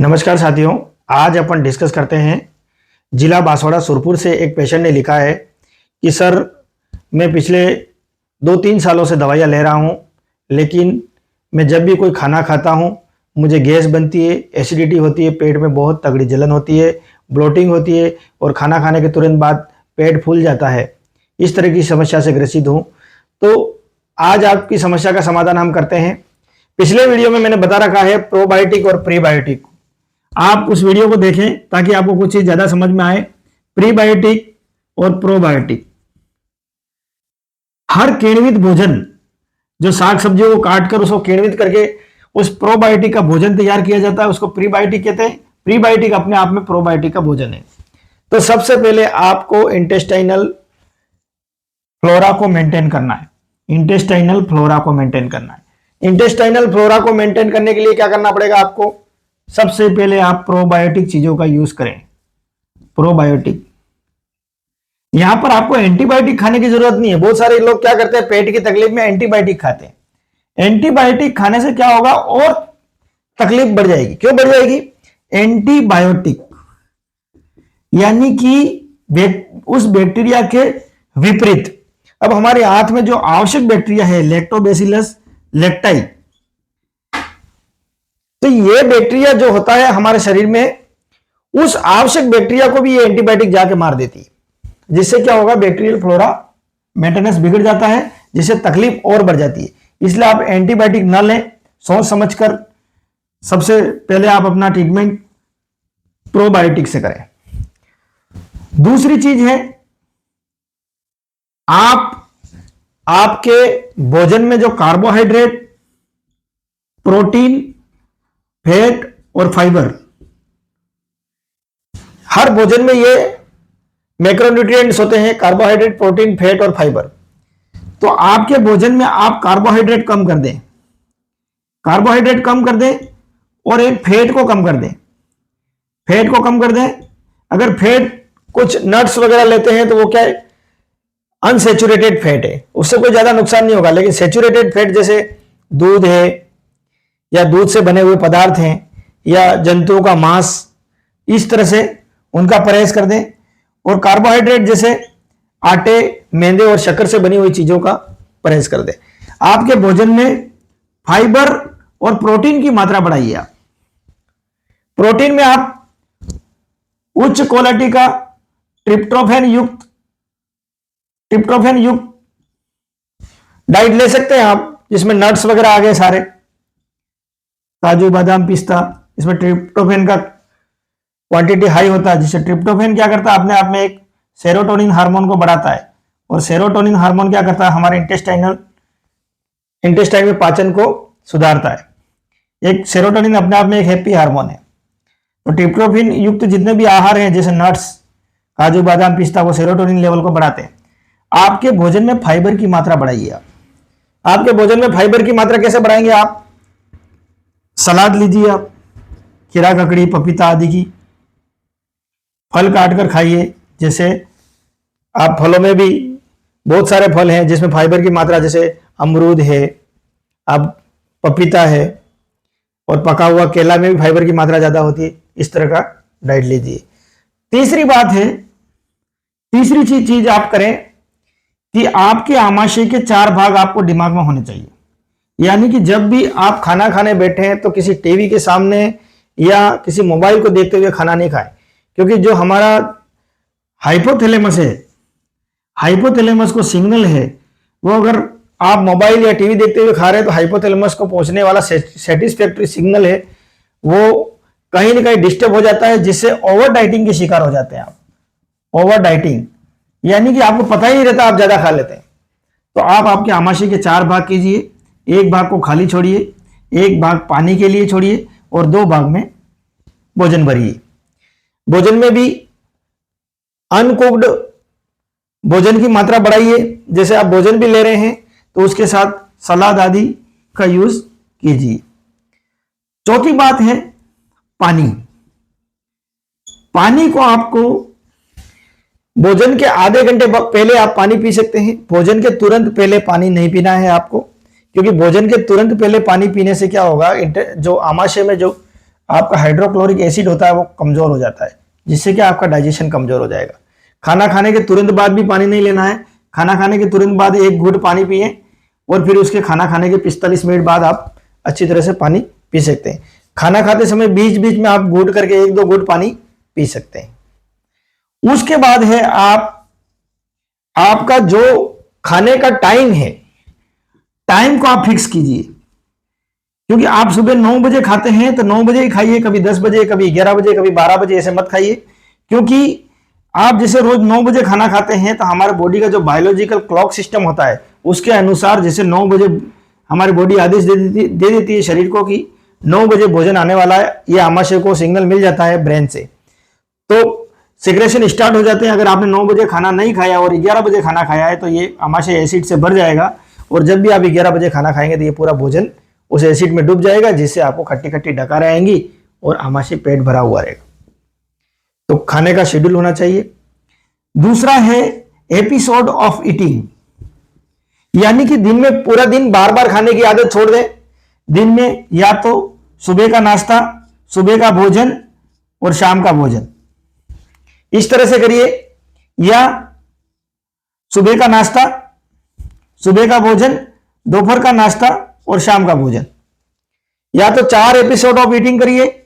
नमस्कार साथियों, आज अपन डिस्कस करते हैं। जिला बांसवाड़ा सुरपुर से एक पेशेंट ने लिखा है कि सर मैं पिछले 2-3 सालों से दवाइयाँ ले रहा हूँ, लेकिन मैं जब भी कोई खाना खाता हूँ मुझे गैस बनती है, एसिडिटी होती है, पेट में बहुत तगड़ी जलन होती है, ब्लोटिंग होती है और खाना खाने के तुरंत बाद पेट फूल जाता है। इस तरह की समस्या से ग्रसित हूँ। तो आज आपकी समस्या का समाधान हम करते हैं। पिछले वीडियो में मैंने बता रखा है प्रोबायोटिक और प्रीबायोटिक। आप उस वीडियो को देखें ताकि आपको कुछ चीज ज्यादा समझ में आए। प्रीबायोटिक और प्रोबायोटिक, हर किण्वित भोजन जो साग सब्जियों को काटकर उसको किण्वित करके उस प्रोबायोटिक का भोजन तैयार किया जाता है, उसको प्रीबायोटिक कहते हैं। प्रीबायोटिक अपने आप में प्रोबायोटिक का भोजन है। तो सबसे पहले आपको इंटेस्टाइनल फ्लोरा को मेंटेन करना है। इंटेस्टाइनल फ्लोरा को मेंटेन करना है। इंटेस्टाइनल फ्लोरा को मेंटेन करने के लिए क्या करना पड़ेगा आपको? सबसे पहले आप प्रोबायोटिक चीजों का यूज करें। प्रोबायोटिक, यहां पर आपको एंटीबायोटिक खाने की जरूरत नहीं है। बहुत सारे लोग क्या करते हैं, पेट की तकलीफ में एंटीबायोटिक खाते हैं। एंटीबायोटिक खाने से क्या होगा, और तकलीफ बढ़ जाएगी। क्यों बढ़ जाएगी? एंटीबायोटिक यानी कि उस बैक्टीरिया के विपरीत। अब हमारे हाथ में जो आवश्यक बैक्टीरिया है लैक्टोबैसिलस लैक्टाई, तो ये बैक्टीरिया जो होता है हमारे शरीर में, उस आवश्यक बैक्टीरिया को भी ये एंटीबायोटिक जाके मार देती है, जिससे क्या होगा, बैक्टीरियल फ्लोरा मेंटेनेंस बिगड़ जाता है, जिससे तकलीफ और बढ़ जाती है। इसलिए आप एंटीबायोटिक न लें, सोच समझकर सबसे पहले आप अपना ट्रीटमेंट प्रोबायोटिक से करें। दूसरी चीज है, आपके भोजन में जो कार्बोहाइड्रेट, प्रोटीन, फैट और फाइबर, हर भोजन में ये मैक्रोन्यूट्रिएंट्स होते हैं, कार्बोहाइड्रेट, प्रोटीन, फैट और फाइबर। तो आपके भोजन में आप कार्बोहाइड्रेट कम कर दें, कार्बोहाइड्रेट कम कर दें और एक फैट को कम कर दें। फैट को कम कर दें। अगर फैट कुछ नट्स वगैरह लेते हैं तो वो क्या है, अनसेचुरेटेड फैट है, उससे कोई ज्यादा नुकसान नहीं होगा। लेकिन सेचुरेटेड फैट जैसे दूध है या दूध से बने हुए पदार्थ हैं या जंतुओं का मांस, इस तरह से उनका परहेज कर दें। और कार्बोहाइड्रेट जैसे आटे, मैदे और शक्कर से बनी हुई चीजों का परहेज कर दें। आपके भोजन में फाइबर और प्रोटीन की मात्रा बढ़ाइए। आप प्रोटीन में आप उच्च क्वालिटी का ट्रिप्टोफैन युक्त डाइट ले सकते हैं आप, जिसमें नट्स वगैरह आ गए सारे, काजू, बादाम, पिस्ता। इसमें ट्रिप्टोफैन का क्वांटिटी हाई होता है, जिससे ट्रिप्टोफैन क्या करता है, अपने आप में एक सेरोटोनिन हार्मोन को बढ़ाता है। और सेरोटोनिन हार्मोन क्या करता है, हमारे इंटेस्टाइन में पाचन को सुधारता है। एक सेरोटोनिन अपने आप में एक हैप्पी हार्मोन है। तो ट्रिप्टोफैन युक्त जितने भी आहार हैं जैसे नट्स, काजू, बादाम, पिस्ता, वो सेरोटोनिन लेवल को बढ़ाते हैं। आपके भोजन में फाइबर की मात्रा बढ़ाइए। आपके भोजन में फाइबर की मात्रा कैसे बढ़ाएंगे? आप सलाद लीजिए, आप खीरा, ककड़ी, पपीता आदि की फल काट कर खाइए। जैसे आप फलों में भी बहुत सारे फल हैं जिसमें फाइबर की मात्रा, जैसे अमरूद है, अब पपीता है, और पका हुआ केला में भी फाइबर की मात्रा ज्यादा होती है। इस तरह का डाइट लीजिए। तीसरी बात है, तीसरी चीज आप करें कि आपके आमाशय के 4 भाग आपको दिमाग में होने चाहिए। यानी कि जब भी आप खाना खाने बैठे हैं तो किसी टीवी के सामने या किसी मोबाइल को देखते हुए खाना नहीं खाएं, क्योंकि जो हमारा हाइपोथैलेमस है, हाइपोथैलेमस को सिग्नल है, वो अगर आप मोबाइल या टीवी देखते हुए खा रहे हैं तो हाइपोथैलेमस को पहुंचने वाला सेटिस्फैक्टरी सिग्नल है, वो कहीं ना कहीं डिस्टर्ब हो जाता है, जिससे ओवर डाइटिंग के शिकार हो जाते हैं आप। ओवर डाइटिंग यानी कि आपको पता ही नहीं रहता, आप ज्यादा खा लेते हैं। तो आप आपके आमाशय के 4 भाग कीजिए। एक भाग को खाली छोड़िए, एक भाग पानी के लिए छोड़िए और 2 भाग में भोजन भरिए। भोजन में भी अनकुक्ड भोजन की मात्रा बढ़ाइए। जैसे आप भोजन भी ले रहे हैं तो उसके साथ सलाद आदि का यूज कीजिए। चौथी बात है पानी। पानी को आपको भोजन के आधे घंटे पहले आप पानी पी सकते हैं। भोजन के तुरंत पहले पानी नहीं पीना है आपको, क्योंकि भोजन के तुरंत पहले पानी पीने से क्या होगा, जो आमाशय में जो आपका हाइड्रोक्लोरिक एसिड होता है वो कमजोर हो जाता है, जिससे कि आपका डाइजेशन कमजोर हो जाएगा। खाना खाने के तुरंत बाद भी पानी नहीं लेना है। खाना खाने के तुरंत बाद 1 घूंट पानी पिए और फिर उसके खाना खाने के 45 मिनट बाद आप अच्छी तरह से पानी पी सकते हैं। खाना खाते समय बीच बीच में आप घूंट करके 1-2 घूंट पानी पी सकते हैं। उसके बाद है आपका जो खाने का टाइम है, टाइम को आप फिक्स कीजिए, क्योंकि आप सुबह 9 बजे खाते हैं तो 9 बजे ही खाइए, कभी 10 बजे, कभी 11 बजे, कभी 12 बजे, ऐसे मत खाइए। क्योंकि आप जैसे रोज 9 बजे खाना खाते हैं तो हमारे बॉडी का जो बायोलॉजिकल क्लॉक सिस्टम होता है उसके अनुसार जैसे 9 बजे हमारी बॉडी आदेश दे देती है शरीर को कि 9 बजे भोजन आने वाला है, ये आमाशय को सिग्नल मिल जाता है ब्रेन से, तो सिक्रेशन स्टार्ट हो जाते हैं। अगर आपने 9 बजे खाना नहीं खाया और 11 बजे खाना खाया है तो ये आमाशय एसिड से भर जाएगा, और जब भी आप 11 बजे खाना खाएंगे तो ये पूरा भोजन उस एसिड में डूब जाएगा, जिससे आपको खट्टी खट्टी डकारें आएंगी और आमाशय पेट भरा हुआ रहेगा। तो खाने का शेड्यूल होना चाहिए। दूसरा है एपिसोड ऑफ ईटिंग, यानी कि दिन में पूरा दिन बार बार खाने की आदत छोड़ दें। दिन में या तो सुबह का नाश्ता, सुबह का भोजन और शाम का भोजन, इस तरह से करिए, या सुबह का नाश्ता, सुबह का भोजन, दोपहर का नाश्ता और शाम का भोजन। या तो 4 एपिसोड ऑफ ईटिंग करिए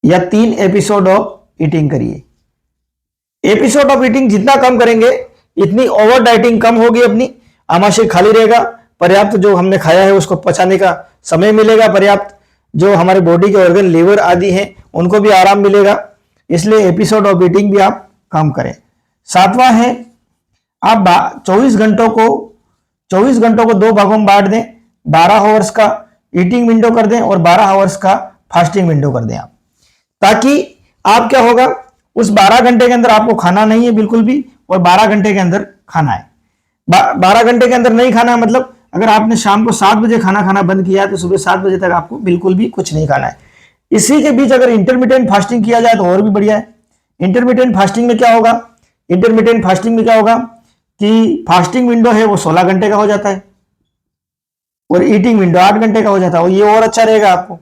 या 3 एपिसोड ऑफ ईटिंग करिए। एपिसोड ऑफ ईटिंग जितना कम करेंगे इतनी ओवर डाइटिंग कम होगी, अपनी आमाशय खाली रहेगा, पर्याप्त जो हमने खाया है उसको पचाने का समय मिलेगा, पर्याप्त जो हमारे बॉडी के ऑर्गन लीवर आदि हैं उनको भी आराम मिलेगा। इसलिए एपिसोड ऑफ ईटिंग भी आप कम करें। 7वां है आप 24 घंटों को 2 भागों में बांट दें। 12 आवर्स का ईटिंग विंडो कर दें और 12 आवर्स का फास्टिंग विंडो कर दें आप, ताकि आप क्या होगा, उस 12 घंटे के अंदर आपको खाना नहीं है बिल्कुल भी, और 12 घंटे के अंदर खाना है। 12 घंटे के अंदर नहीं खाना है मतलब अगर आपने शाम को 7 बजे खाना खाना बंद किया तो सुबह 7 बजे तक आपको बिल्कुल भी कुछ नहीं खाना है। इसी के बीच अगर इंटरमीडिएट फास्टिंग किया जाए तो और भी बढ़िया है। इंटरमीडिएट फास्टिंग में क्या होगा, इंटरमीडिएट फास्टिंग में क्या होगा कि फास्टिंग विंडो है वो 16 घंटे का हो जाता है और ईटिंग विंडो 8 घंटे का हो जाता है, और ये और अच्छा रहेगा आपको।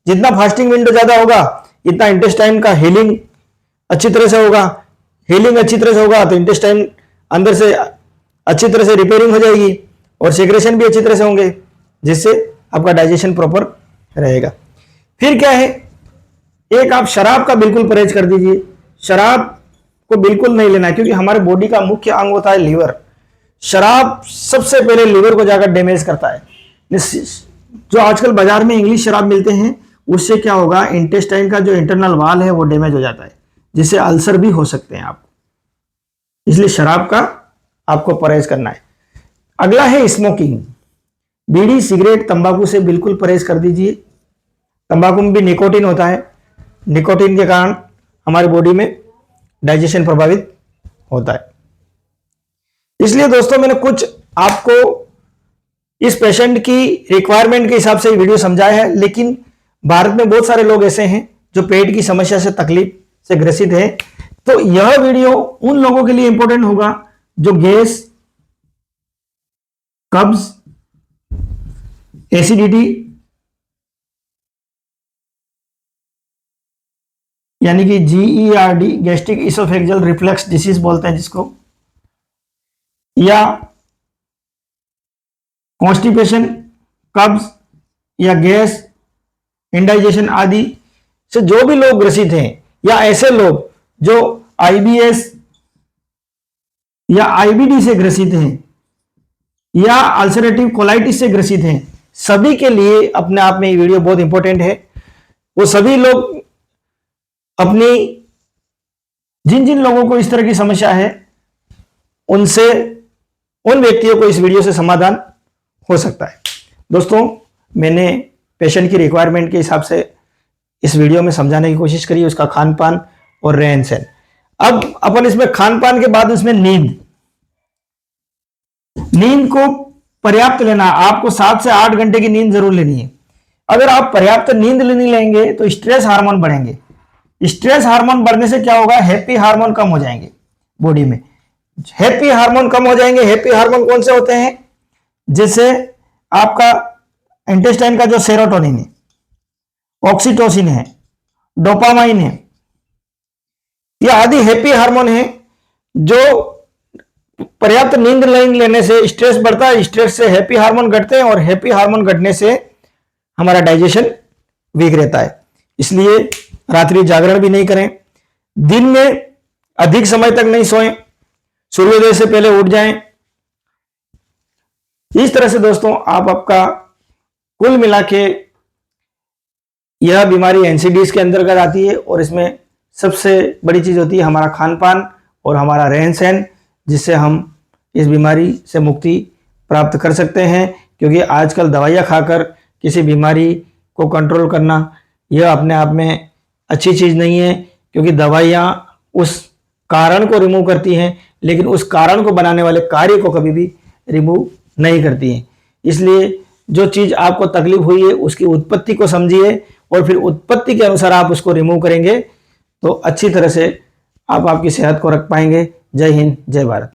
जितना फास्टिंग विंडो ज्यादा होगा इतना इंटेस्टाइन का हीलिंग अच्छी तरह से होगा। हीलिंग अच्छी तरह से होगा तो इंटेस्टाइन अंदर से अच्छी तरह से रिपेयरिंग हो जाएगी और सेक्रेशन भी अच्छी तरह से होंगे, जिससे आपका डाइजेशन प्रॉपर रहेगा। फिर क्या है, एक आप शराब का बिल्कुल परहेज कर दीजिए। शराब को बिल्कुल नहीं लेना है, क्योंकि हमारे बॉडी का मुख्य अंग होता है लीवर। शराब सबसे पहले लीवर को जाकर डैमेज करता है। जो आजकल बाजार में इंग्लिश शराब मिलते हैं उससे क्या होगा, इंटेस्टाइन का जो इंटरनल वाल है वो डैमेज हो जाता है, जिससे अल्सर भी हो सकते हैं आपको। इसलिए शराब का आपको परहेज करना है। अगला है स्मोकिंग। बीड़ी, सिगरेट, तंबाकू से बिल्कुल परहेज कर दीजिए। तंबाकू में भी निकोटीन होता है, निकोटीन के कारण हमारी बॉडी में डाइजेशन प्रभावित होता है। इसलिए दोस्तों मैंने कुछ आपको इस पेशेंट की रिक्वायरमेंट के हिसाब से वीडियो समझाया है, लेकिन भारत में बहुत सारे लोग ऐसे हैं जो पेट की समस्या से तकलीफ से ग्रसित है, तो यह वीडियो उन लोगों के लिए इंपॉर्टेंट होगा जो गैस, कब्ज, एसिडिटी यानी कि GERD, gastric oesophageal reflux disease बोलते हैं जिसको, या कॉन्स्टिपेशन, कब्ज या गैस, इंडाइजेशन आदि से जो भी लोग ग्रसित हैं, या ऐसे लोग जो IBS या IBD से ग्रसित हैं या अल्सरेटिव कोलाइटिस से ग्रसित हैं, सभी के लिए अपने आप में ये वीडियो बहुत इंपॉर्टेंट है। वो सभी लोग अपनी जिन जिन लोगों को इस तरह की समस्या है उनसे, उन व्यक्तियों को इस वीडियो से समाधान हो सकता है। दोस्तों मैंने पेशेंट की रिक्वायरमेंट के हिसाब से इस वीडियो में समझाने की कोशिश करी, उसका खान पान और रहन सहन। अब अपन इसमें खान पान के बाद इसमें नींद को पर्याप्त लेना। आपको 7 से 8 घंटे की नींद जरूर लेनी है। अगर आप पर्याप्त नींद नहीं लेंगे तो स्ट्रेस हार्मोन बढ़ेंगे। स्ट्रेस हार्मोन बढ़ने से क्या होगा, हैप्पी हार्मोन कम हो जाएंगे बॉडी में। हैप्पी हार्मोन कम हो जाएंगे। हैप्पी हार्मोन कौन से होते हैं, जैसे आपका इंटेस्टाइन का जो सेरोटोनिन है ऑक्सीटोसिन है, डोपामाइन है, ये आदि हैप्पी हार्मोन है जो पर्याप्त नींद नहीं लेने से स्ट्रेस बढ़ता है, स्ट्रेस से हैप्पी हार्मोन घटते हैं और हैप्पी हार्मोन घटने से हमारा डाइजेशन वीक रहता है। इसलिए रात्रि जागरण भी नहीं करें, दिन में अधिक समय तक नहीं सोएं, सूर्योदय से पहले उठ जाएं। इस तरह से दोस्तों आप आपका कुल मिला के यह बीमारी एनसीडीज के अंतर्गत आती है और इसमें सबसे बड़ी चीज होती है हमारा खान पान और हमारा रहन सहन, जिससे हम इस बीमारी से मुक्ति प्राप्त कर सकते हैं। क्योंकि आजकल दवाइयाँ खाकर किसी बीमारी को कंट्रोल करना यह अपने आप में अच्छी चीज़ नहीं है, क्योंकि दवाइयाँ उस कारण को रिमूव करती हैं लेकिन उस कारण को बनाने वाले कार्य को कभी भी रिमूव नहीं करती हैं। इसलिए जो चीज़ आपको तकलीफ हुई है उसकी उत्पत्ति को समझिए और फिर उत्पत्ति के अनुसार आप उसको रिमूव करेंगे तो अच्छी तरह से आप आपकी सेहत को रख पाएंगे। जय हिंद, जय भारत।